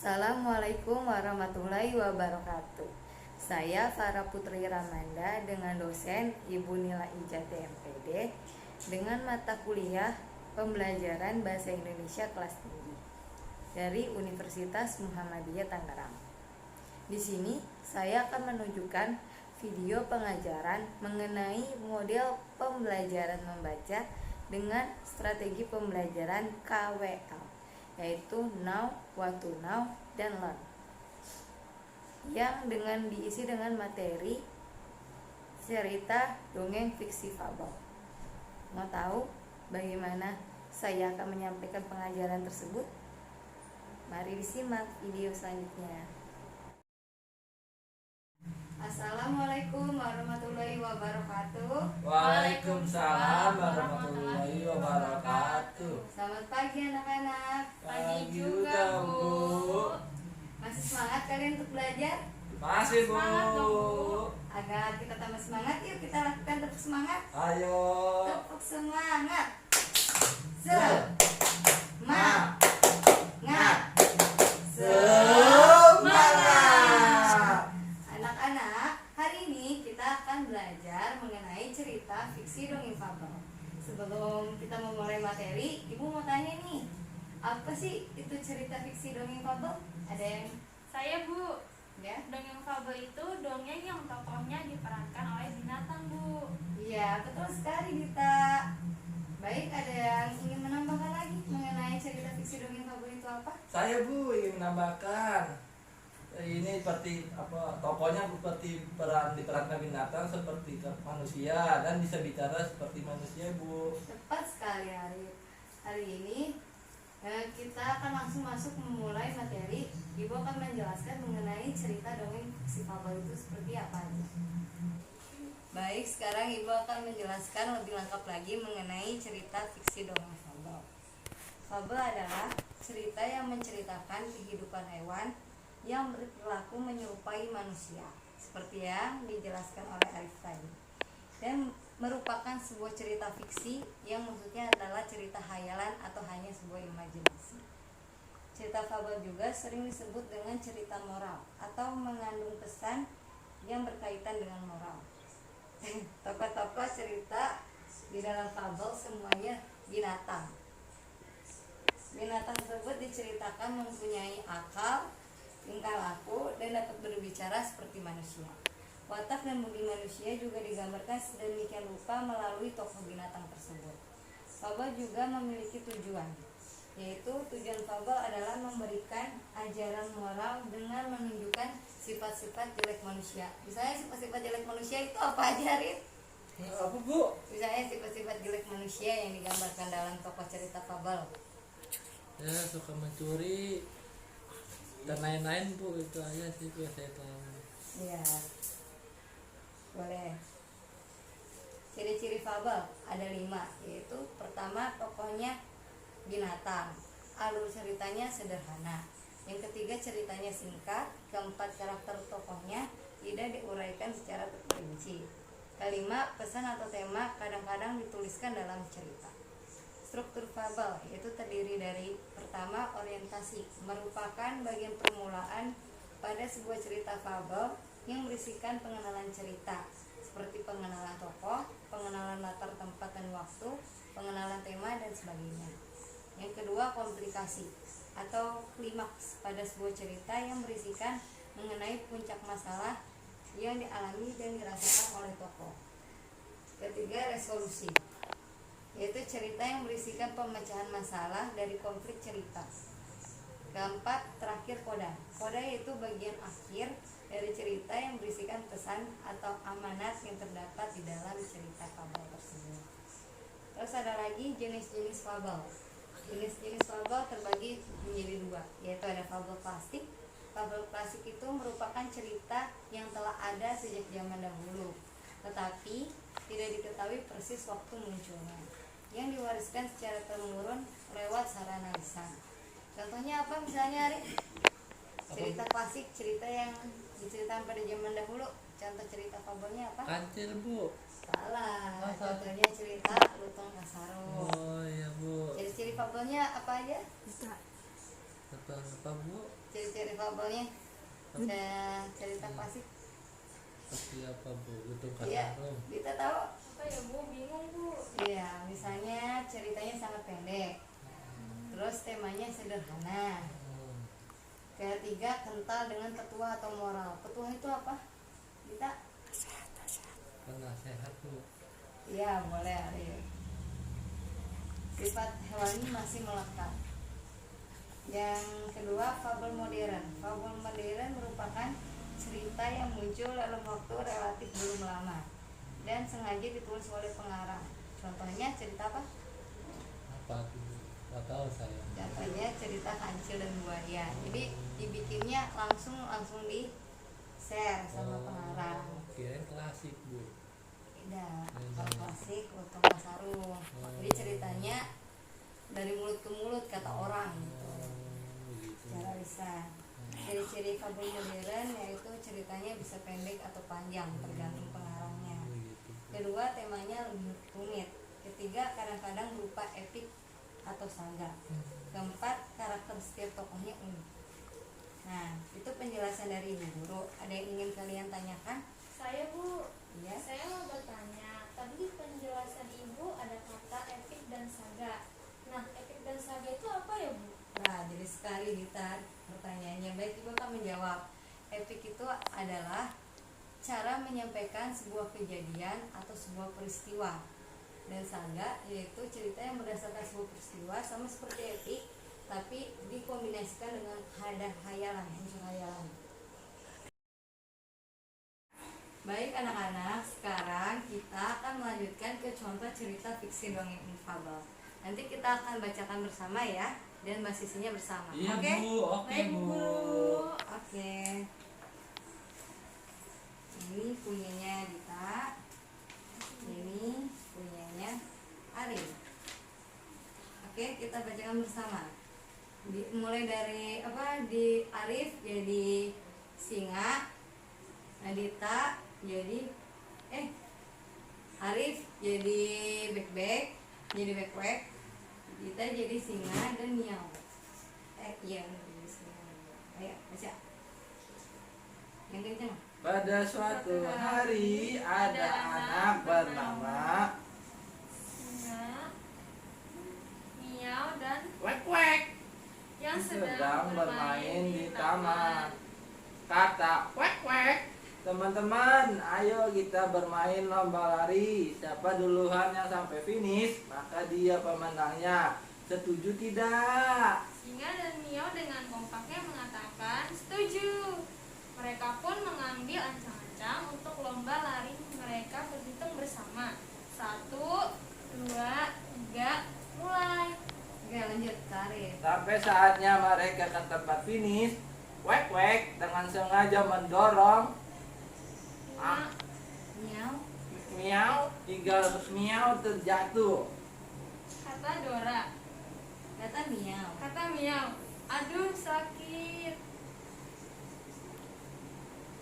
Assalamualaikum warahmatullahi wabarakatuh. Saya Farah Putri Ramanda dengan dosen Ibu Nila Ijat MPD dengan mata kuliah Pembelajaran Bahasa Indonesia kelas tinggi dari Universitas Muhammadiyah Tangerang. Di sini saya akan menunjukkan video pengajaran mengenai model pembelajaran membaca dengan strategi pembelajaran KWL, yaitu Know, What to Know, dan Learn, yang diisi dengan materi cerita, dongeng, fiksi, fabel. Mau tahu bagaimana saya akan menyampaikan pengajaran tersebut? Mari disimak video selanjutnya. Assalamualaikum warahmatullahi wabarakatuh. Waalaikumsalam warahmatullahi wabarakatuh. Selamat pagi anak-anak. Pagi juga, Bu. Masih semangat kalian untuk belajar? Masih, Bu. Semangat dong, Bu. Agar kita tambah semangat, yuk kita lakukan tepuk semangat. Ayo. Tepuk semangat. Semangat. Semangat. Anak-anak, hari ini kita akan belajar mengenai cerita fiksi dongeng fabel. Sebelum kita memulai materi, Ibu mau tanya nih, apa sih itu cerita fiksi dongeng fabel? Ada yang Saya, Bu. ya? Dongeng fabel itu dongeng yang tokohnya diperankan oleh binatang, Bu. Iya, betul sekali Dita. Baik, ada yang ingin menambahkan lagi mengenai cerita fiksi dongeng fabel itu apa? Saya, Bu, ingin menambahkan. Ini seperti apa? Tokohnya seperti diperankan binatang seperti manusia dan bisa bicara seperti manusia, Bu. Tepat sekali Arif. Hari ini kita akan langsung masuk memulai materi. Ibu akan menjelaskan mengenai cerita dongeng fiksi fabel itu seperti apa aja. Baik, sekarang Ibu akan menjelaskan lebih lengkap lagi mengenai cerita fiksi dongeng fabel. Fabel adalah cerita yang menceritakan kehidupan hewan yang berperilaku menyerupai manusia, seperti yang dijelaskan oleh Arif tadi, dan merupakan sebuah cerita fiksi yang maksudnya adalah cerita hayalan atau hanya sebuah imajinasi. Cerita fabel juga sering disebut dengan cerita moral atau mengandung pesan yang berkaitan dengan moral. Tokoh-tokoh cerita di dalam fabel semuanya binatang. Binatang tersebut diceritakan mempunyai akal, tingkah laku, dan dapat berbicara seperti manusia. Watak dan budi manusia juga digambarkan sedemikian rupa melalui tokoh binatang tersebut. Fabel juga memiliki tujuan, yaitu tujuan fabel adalah memberikan ajaran moral dengan menunjukkan sifat-sifat jelek manusia. Misalnya sifat-sifat jelek manusia itu apa aja, Rin? Apa, Bu? Misalnya sifat-sifat jelek manusia yang digambarkan dalam tokoh cerita fabel. Ya, suka mencuri dan lain-lain, Bu. Itu aja sih yang saya tahu. Iya, boleh. Ciri-ciri fabel ada 5, yaitu pertama, tokohnya binatang, alur ceritanya sederhana, yang ketiga ceritanya singkat, keempat karakter tokohnya tidak diuraikan secara terperinci, kelima pesan atau tema kadang-kadang dituliskan dalam cerita. Struktur fabel yaitu terdiri dari pertama, orientasi, merupakan bagian permulaan pada sebuah cerita fabel yang berisikan pengenalan cerita seperti pengenalan tokoh, pengenalan latar tempat dan waktu, pengenalan tema, dan sebagainya. Yang kedua, komplikasi atau klimaks pada sebuah cerita yang berisikan mengenai puncak masalah yang dialami dan dirasakan oleh tokoh. Ketiga, resolusi, yaitu cerita yang berisikan pemecahan masalah dari konflik cerita. Keempat, terakhir, koda. Koda yaitu bagian akhir dari cerita yang berisikan pesan atau amanat yang terdapat di dalam cerita fabel tersebut. Terus ada lagi jenis-jenis fabel. Jenis-jenis fabel terbagi menjadi 2, yaitu ada fabel klasik. Fabel klasik itu merupakan cerita yang telah ada sejak zaman dahulu, tetapi tidak diketahui persis waktu munculnya, yang diwariskan secara temurun lewat sarana lisan. Contohnya apa misalnya, Ari? Cerita klasik, cerita yang diceritakan pada zaman dahulu. Contoh cerita fabelnya apa? Kancil, Bu. Salah. Contohnya cerita Lutung Kasaro. Oh iya, Bu. Ciri-ciri fabelnya apa aja? Apa, Bu? Ciri-ciri ciri-ciri fabelnya saya cerita klasik. Seperti apa bu? Itu Iya, karena kita tahu. Apa ya bu? Bingung bu. Iya, misalnya ceritanya sangat pendek, terus temanya sederhana. Ketiga, kental dengan petua atau moral. Petua itu apa? Kita? penasehat bu. Iya, boleh Arif. Sifat hewani masih melekat. Yang kedua, fabel modern. Fabel modern merupakan cerita yang muncul dalam waktu relatif belum lama dan sengaja ditulis oleh pengarang. Contohnya cerita apa? Apa tuh? Nggak tahu saya. Contohnya cerita Kancil dan Buaya. Jadi dibikinnya langsung di share sama pengarang. Kirain klasik bu. Tidak, kalau klasik Utama Sarung. Jadi ceritanya dari mulut ke mulut kata orang gitu. Begitu. Secara lisan. Ciri-ciri fabel modern yaitu ceritanya bisa pendek atau panjang tergantung pengarangnya. Begitu. Kedua, temanya lebih rumit. Ketiga, kadang-kadang berupa epik atau saga. Keempat, karakter setiap tokohnya unik. Nah, itu penjelasan dari Ibu Guru. Ada yang ingin kalian tanyakan? Saya bu. Iya. Saya mau bertanya. Tadi di penjelasan ibu ada kata epik dan saga. Nah, epik dan saga itu apa ya bu? Nah, jadi sekali Dita pertanyaannya. Baik, Ibu akan menjawab. Epik itu adalah cara menyampaikan sebuah kejadian atau sebuah peristiwa. Dan saga yaitu cerita yang berdasarkan sebuah peristiwa sama seperti epik, tapi dikombinasikan dengan ada hayalan, unsur hayalan. Baik anak-anak, sekarang kita akan melanjutkan ke contoh cerita fiksi dongeng fabel. Nanti kita akan bacakan bersama ya, dan basisinya bersama. Iya Oke? bu, oke Baik bu. bu. Oke. Ini punyanya Dita. Ini punyanya Arif. Oke, kita bacakan bersama. Mulai dari apa? Di Arif jadi singa. Nadita jadi Arif jadi bek-bek, jadi bek-bek. Dita jadi singa dan miau. Iya, jadi singa. Ayo, baca. Yang kencang. Pada suatu hari ada anak bernama Singa, miau dan Wek Wek yang sedang bermain di taman. Kata Wek Wek, teman-teman, ayo kita bermain lomba lari. Siapa duluan yang sampai finish, maka dia pemenangnya. Setuju tidak? Singa dan miau dengan kompaknya mengatakan setuju. Mereka pun mengambil ancang-ancang untuk lomba lari mereka berhitung bersama. 1, 2, 3, mulai. Oke, lanjut Arif. Sampai saatnya mereka ke tempat finish, Wek Wek dengan sengaja mendorong Singa, Miau. miau hingga miau terjatuh. kata Dora. Kata miau. Kata miau, aduh sakit.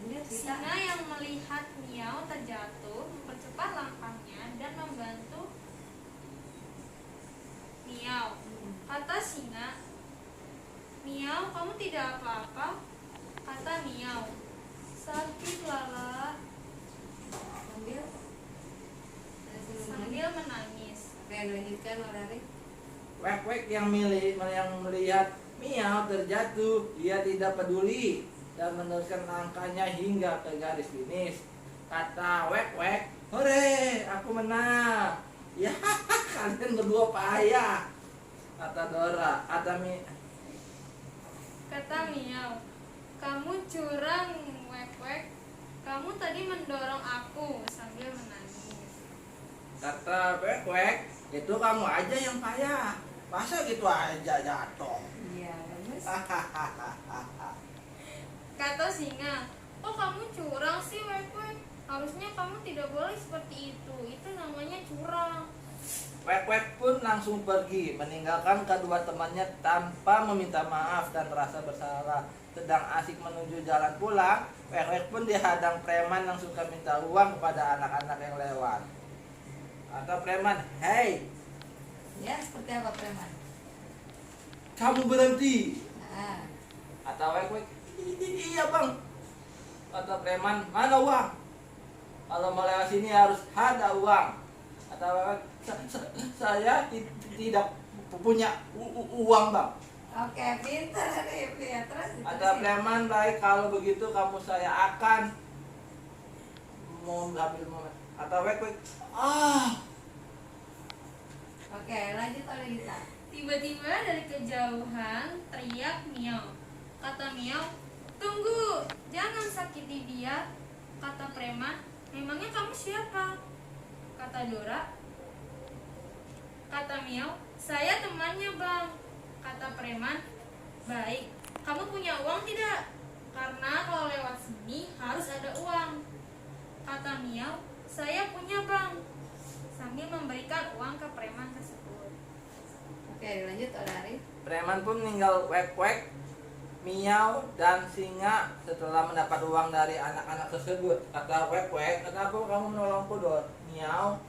Lanjut Dita. Singa yang melihat miau terjatuh mempercepat langkahnya dan membantu miau. Kata singa, miau kamu tidak apa-apa. Kata miau, sakit Lala, Sambil sambil menangis. Oke, lanjutkan Arif. Wek Wek yang melihat miau terjatuh, dia tidak peduli dan meneruskan langkahnya hingga ke garis finish. Kata Wek Wek, hore, aku menang. Ya, kalian berdua payah. Kata Dora, Kata miau, kamu curang Wek Wek. Kamu tadi mendorong aku sambil menangis. kata Wek Wek, itu kamu aja yang payah. Masa gitu aja jatuh? Iya, bagus. Kata singa, oh kamu curang sih Wek Wek. Harusnya kamu tidak boleh seperti itu. Itu namanya curang. Wek Wek pun langsung pergi, meninggalkan kedua temannya tanpa meminta maaf dan rasa bersalah. Sedang asik menuju jalan pulang, Wek Wek pun dihadang preman yang suka minta uang kepada anak-anak yang lewat. Kata preman, hei, Ya, seperti apa preman? kamu berhenti. Nah, Kata Wek Wek, Iya bang. Kata preman, mana uang? Kalau mau lewat sini harus ada uang. Kata preman, saya tidak punya uang bang. Oke, pintar Arif ya. Terus Kata diterusin. preman, baik kalau begitu kamu saya akan mau ambil momen. Kata wek, Oke, lanjut oleh Dita. Tiba-tiba dari kejauhan teriak Miau. Kata Miau, tunggu, jangan sakiti dia. Kata preman, memangnya kamu siapa? Kata Dora. Kata Miau, saya temannya bang. Kata preman, baik, kamu punya uang tidak? Karena kalau lewat sini harus ada uang. Kata Miau, saya punya bang. Sambil memberikan uang ke preman tersebut. Oke, lanjut oleh Arif. preman pun meninggal wek-wek, miau dan singa setelah mendapat uang dari anak-anak tersebut. Kata wek-wek, kenapa kamu menolongku Dor? Miau,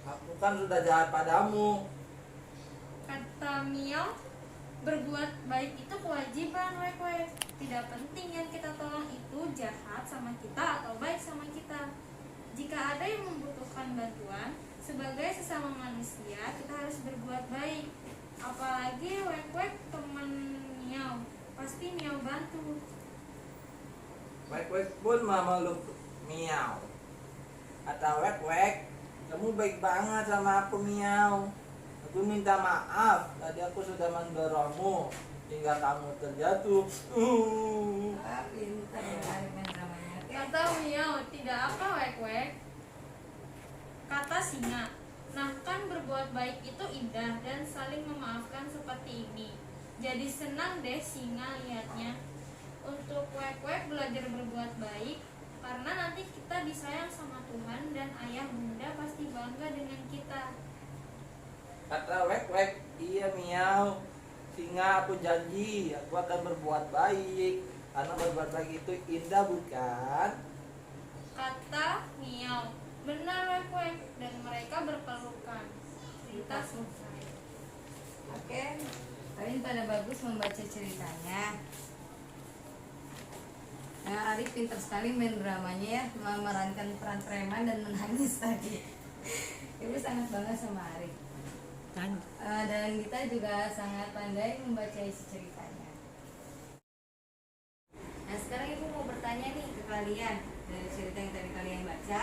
aku kan sudah jahat padamu. Kata Miau, berbuat baik itu kewajiban wek-wek. Tidak penting yang kita tolong itu jahat sama kita atau baik sama kita. Jika ada yang membutuhkan bantuan, sebagai sesama manusia kita harus berbuat baik. Apalagi wek-wek teman Miau, pasti Miau bantu. Wek-wek pun memeluk miau. Kata wek-wek, kamu baik banget sama aku miau. Aku minta maaf, tadi aku sudah mendorongmu hingga kamu terjatuh. Wah, pintar ya Arif main dramanya. Oke. Kata Miau, tidak apa wek-wek. Kata singa, nah kan berbuat baik itu indah dan saling memaafkan seperti ini. Jadi senang deh singa lihatnya. Untuk wek-wek belajar berbuat baik, karena nanti kita disayang sama Tuhan dan ayah bunda pasti bangga dengan kita. Kata wek-wek, iya miau. Singa, aku janji, aku akan berbuat baik. Karena berbuat baik itu indah bukan? Kata Miau, benar wek-wek, dan mereka berpelukan. Cerita selesai. Oke, kalian pada bagus membaca ceritanya. Nah, Arif pintar sekali main dramanya ya, memerankan peran preman dan menangis tadi. Ibu sangat bangga sama Arif. Dan kita juga sangat pandai membaca isi ceritanya. Nah, sekarang ibu mau bertanya nih ke kalian dari cerita yang tadi kalian baca.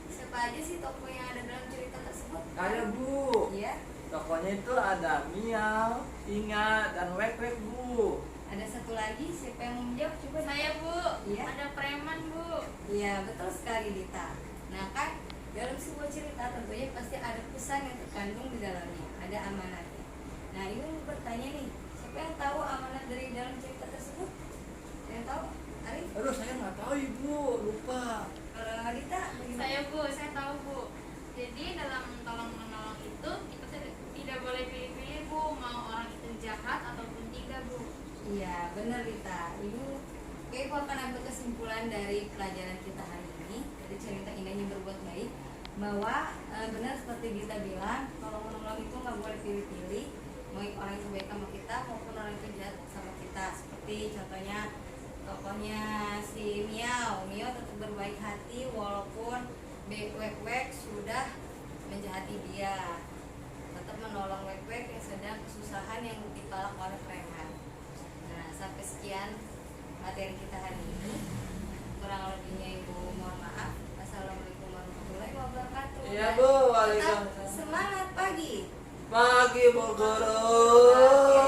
Siapa aja sih tokoh yang ada dalam cerita tersebut? Ada bu. Iya. Tokonya itu ada miau, singa, dan wek-wek bu. Ada satu lagi, siapa yang mau menjawab? Coba. Saya bu, Iya. ada preman bu. Iya, betul sekali Dita. Nah kan, dalam sebuah cerita tentunya pasti ada pesan yang terkandung di dalamnya. Ada amanatnya. Nah, ini mau bertanya nih, siapa yang tahu amanat dari dalam cerita tersebut? Yang tahu? Arif? Aduh saya nggak tahu ibu, lupa. Kalau Dita, bagaimana? Saya bu, saya tahu bu. Jadi dalam tolong menolong itu kita tidak boleh pilih-pilih bu, mau orang itu jahat ataupun tidak bu. Iya, benar Dita. Ibu akan ambil kesimpulan dari pelajaran kita hari ini dari cerita indahnya berbuat baik, bahwa benar seperti Dita bilang, kalau menolong itu nggak boleh pilih-pilih, mau orang itu baik sama kita maupun orang itu jahat sama kita. Seperti contohnya tokohnya si Miau tetap berbaik hati walaupun wek-wek sudah menjahati dia, tetap menolong wek-wek yang sedang kesusahan yang dipalak oleh preman. Nah, sampai sekian materi kita hari ini. Kurang lebihnya ibu mohon maaf. Assalamualaikum warahmatullahi wabarakatuh. Iya Dan bu, tetap waalaikumsalam. semangat pagi. Pagi bu guru.